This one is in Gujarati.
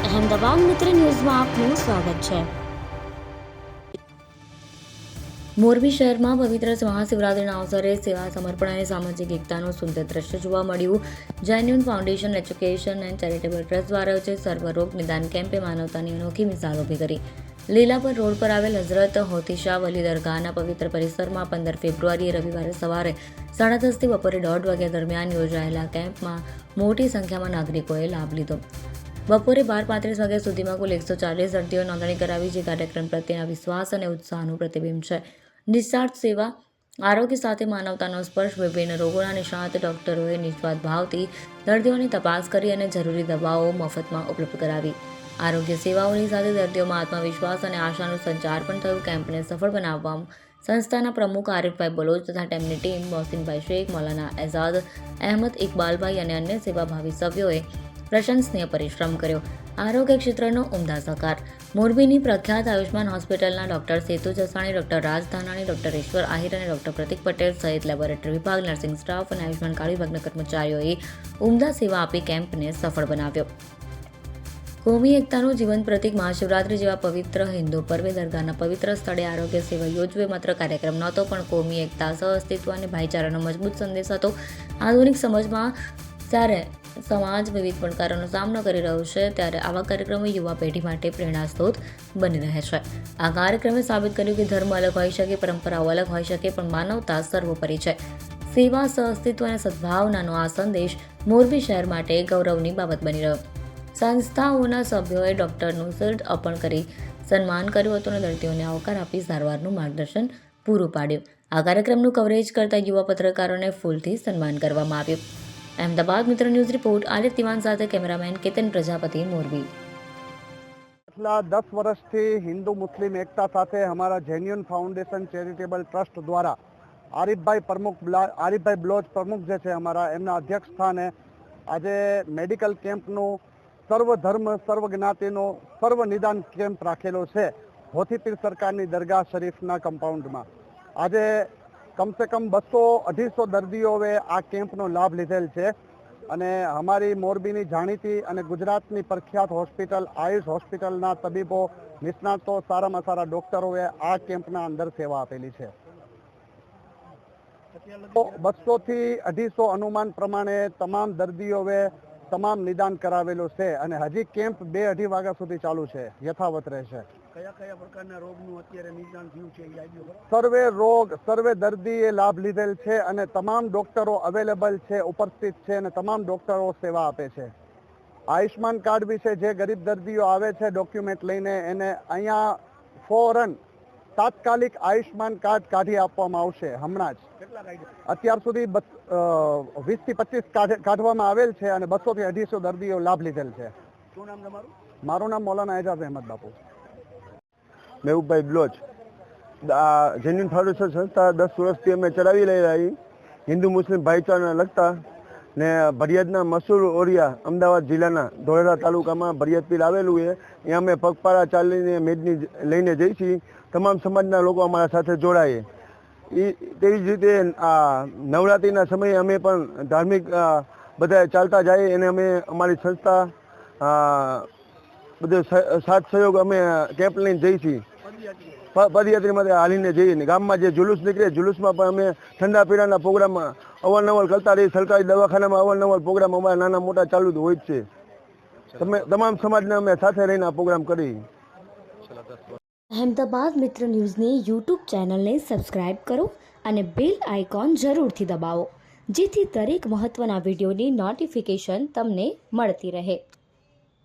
અહેમદાબાદ મિત્ર ન્યૂઝમાં આપનું સ્વાગત છે। મોરબી શહેરમાં પવિત્ર મહાશિવરાત્રિના અવસરે સેવા સમર્પણ અને સામાજિક એકતાનું સુંદર દ્રશ્ય જોવા મળ્યું। Genuine foundation education and charitable trust દ્વારા યોજિત સર્વરોગ નિદાન કેમ્પે માનવતાની અનોખી મિસાલ ઊભી કરી। લીલાપર રોડ પર આવેલ હઝરત હોતીશા વલી દરગાહના પવિત્ર પરિસરમાં 15 ફેબ્રુઆરીએ રવિવારે સવારે 10:30 થી બપોરે 1:30 વાગ્યા દરમિયાન યોજાયેલા કેમ્પમાં મોટી સંખ્યામાં નાગરિકોએ લાભ લીધો। બપોરે 12:35 વાગ્યા સુધીમાં કુલ 140 દર્દીઓએ નોંધણી કરાવી, જે કાર્યક્રમ પ્રત્યેના વિશ્વાસ અને ઉત્સાહનું પ્રતિબિંબ છે। નિસ્વાર્થ સેવા, આરોગ્ય સાથે માનવતાનો સ્પર્શ, વિભિન્ન રોગોના નિષ્ણાત ડોક્ટરોએ નિસ્વાર્થ ભાવથી દર્દીઓની તપાસ કરી અને જરૂરી દવાઓ મફતમાં ઉપલબ્ધ કરાવી। આરોગ્ય સેવાઓની સાથે દર્દીઓમાં આત્મવિશ્વાસ અને આશાનું સંચાર પણ થયું। કેમ્પને સફળ બનાવવા સંસ્થાના પ્રમુખ આરિફભાઈ બલોચ તથા તેમની ટીમ મોહસિનભાઈ શેખ, મૌલાના એઝાદ અહેમદ, ઇકબાલભાઈ અને અન્ય સેવાભાવી સભ્યોએ પ્રશંસનીય પરિશ્રમ કર્યો। આરોગ્ય ક્ષેત્રનો ઉમદા સહકાર। મોરબીની પ્રખ્યાત આયુષ્માન હોસ્પિટલના ડોક્ટર સેતુ જસાણી, ડોક્ટર રાજ ધાનાણી, ડોક્ટર ઈશ્વર આહિર અને ડોક્ટર પ્રતિક પટેલ સહિત લેબોરેટરી વિભાગ, નર્સિંગ સ્ટાફ અને આયુષ્માન કાર્ડ વિભાગના કર્મચારીઓએ ઉમદા સેવા આપી કેમ્પને સફળ બનાવ્યો। કોમી એકતાનું જીવંત પ્રતીક મહાશિવરાત્રિ જેવા પવિત્ર હિન્દુ પર્વે દરગાહના પવિત્ર સ્થળે આરોગ્ય સેવા યોજવી માત્ર કાર્યક્રમ નહોતો, પણ કોમી એકતા, સહઅસ્તિત્વ અને ભાઈચારાનો મજબૂત સંદેશ હતો। આધુનિક સમજમાં જ્યારે સમાજ વિવિધ પડકારોનો સામનો કરી રહ્યો છે, ત્યારે આવા કાર્યક્રમો યુવા પેઢી માટે પ્રેરણા સ્ત્રોત બની રહે છે। આ કાર્યક્રમે સાબિત કર્યું કે ધર્મ અલગ હોઈ શકે, પરંપરાઓ અલગ હોઈ શકે, પણ માનવતા સર્વોપરી છે। સેવા, સહઅસ્તિત્વ અને સદભાવનાનો આ સંદેશ મોરબી શહેર માટે ગૌરવની બાબત બની રહ્યો। સંસ્થાઓના સભ્યોએ ડોક્ટરનું શિલ્ડ અર્પણ કરી સન્માન કર્યું હતું અને દર્દીઓને આવકાર આપી સારવારનું માર્ગદર્શન પૂરું પાડ્યું। આ કાર્યક્રમનું કવરેજ કરતા યુવા પત્રકારોને ફૂલથી સન્માન કરવામાં આવ્યું। अहमदाबाद मित्र न्यूज़ रिपोर्ट आलिफ तिवान साथ कैमरामैन केतन प्रजापति मोरबी। पिछला 10 વર્ષથી હિન્દુ મુસ્લિમ એકતા સાથે અમારા જેન્યુન ફાઉન્ડેશન ચેરિટેબલ ટ્રસ્ટ દ્વારા આરિફભાઈ બ્લોચ પ્રમુખ જે છે અમારા, એમના અધ્યક્ષ સ્થાને આજે મેડિકલ કેમ્પનું સર્વ ધર્મ સર્વ જ્ઞાતિનો સર્વ નિદાન કેમ્પ રાખેલો છે હોથીપીર સરકારની દરગાહ શરીફના કમ્પાઉન્ડમાં। આજે કમસે કમ 200-250 દર્દીઓએ આ કેમ્પનો લાભ લીધેલ છે અને અમારી મોરબીની જાણીતી અને ગુજરાતની પ્રખ્યાત હોસ્પિટલ આયુષ હોસ્પિટલના તબીબો, નિષ્ણાતો, સારામાં સારા ડૉક્ટરોએ આ કેમ્પના અંદર સેવા આપેલી છે। 200 થી 250 અનુમાન પ્રમાણે તમામ દર્દીઓએ તમામ નિદાન કરાવેલું છે અને હજી કેમ્પ 2-2:30 વાગ્યા સુધી ચાલુ છે, યથાવત રહેશે। કયા પ્રકારના રોગનું અત્યારે નિદાન થયું છે? સર્વે દર્દીએ લાભ લીધેલ છે અને તમામ ડોક્ટરો અવેલેબલ છે, ઉપસ્થિત છે અને તમામ ડોક્ટરો સેવા આપે છે। આયુષ્માન કાર્ડ વિશે જે ગરીબ દર્દીઓ આવે છે ડોક્યુમેન્ટ લઈને, એને અહીંયા ફોરન તાત્કાલિક આયુષ્માન કાર્ડ કાઢી આપવામાં આવશે હમણાં જ। અત્યાર સુધી 20 થી 25 કાઢવામાં આવેલ છે અને 200 થી 250 દર્દીઓ લાભ લીધેલ છે। શું નામ તમારું? મારું નામ મૌલાના એજાઝ અહેમદ બાપુ। મહેબૂબભાઈ બ્લોચ। જેન્યુન ફાઉન્ડેશન સંસ્થા 10 વર્ષથી અમે ચલાવી રહ્યા છીએ, હિન્દુ મુસ્લિમ ભાઈચારાને લગતા ને ભરિયાદના મસૂર ઓરિયા અમદાવાદ જિલ્લાના ધોળેરા તાલુકામાં ભરિયાદ પીર આવેલું છે। અહીંયા અમે પગપાળા ચાલીને મેદની લઈને જઈએ છીએ। તમામ સમાજના લોકો અમારા સાથે જોડાય। તેવી જ રીતે આ નવરાત્રિના સમયે અમે પણ ધાર્મિક બધા ચાલતા જઈએ અને અમે અમારી સંસ્થા બધો સાથ સહયોગ અમે કેમ્પ લઈને જઈએ છીએ। પદયાત્રીમાં હાલીને જઈએ, ગામમાં જે જુલુસ નીકળે જુલુસમાં પણ અમે ઠંડા પીણાના પ્રોગ્રામ અવારનવાર કરતા રહીએ। સરકારી દવાખાનામાં અવારનવાર પ્રોગ્રામ અમારા નાના મોટા ચાલુ હોય જ છે। તમામ સમાજને અમે સાથે રહીને આ પ્રોગ્રામ કરીએ। અહેમદાબાદ મિત્ર ન્યૂઝની યુટ્યુબ ચેનલને સબસ્ક્રાઇબ કરો અને બેલ આઇકોન જરૂરથી દબાવો, જેથી દરેક મહત્ત્વના વિડીયોની નોટિફિકેશન તમને મળતી રહે।